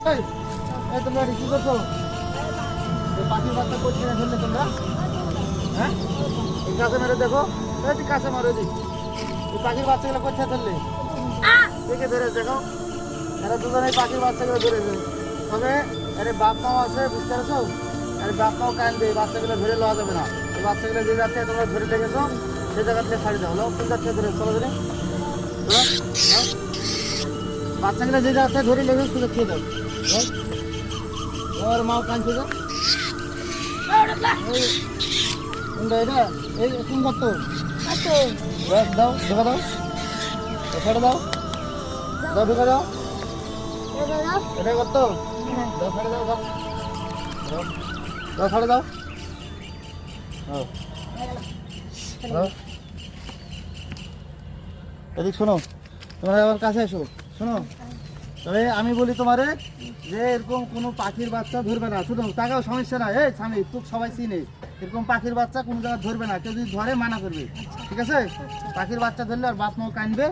তোমরা কি করছো? পাখির বাচ্চা করছি না ধরলে তোমরা? হ্যাঁ, এই কাছে মেরে দেখো, কাছে মারো দিক। পাখির বাচ্চাগুলো কোথায় ধরলে? দেখে ধরে দেখো, এরা দুজনে পাখির বাচ্চাগুলো ধরেছে। তবে আরে বাপ মাও আছে, বুঝতে পারছো? আরে বাপ মাও কান্দবে, এই বাচ্চাগুলো ধরে লওয়া যাবে না। এই বাচ্চাগুলো যে যাচ্ছে তোমরা ধরে লেগেছো, সে জায়গা থেকে ছাড়ি দাও। কোন যাচ্ছে ধরে চলো ধরে বাচ্চাগুলো যে যাচ্ছে ধরে লেগেছো শুধু খেয়ে দাও। ওর মাও কাঁদছে তো, এটা এই কোন করতো দাও, ঢোকা দাও, ছেড়ে দাও, দাও ঢোকা দাও, এটা করতো দাও, ছেড়ে দাও, দাও দাও, ছেড়ে দাও, এদিক শোনো, তোমরা আমার কাছে এসো, শোনো। তবে আমি বলি তোমারে যে এরকম কোনো পাখির বাচ্চা ধরবে না। শুধু টাকাও সমস্যা না, এই স্বামী তুই সবাই চিনে, এরকম পাখির বাচ্চা কোনো জায়গায় ধরবে না। কেউ যদি ধরে মানা করবে, ঠিক আছে? পাখির বাচ্চা ধরলে আর বাপ মাও কাঁদবে।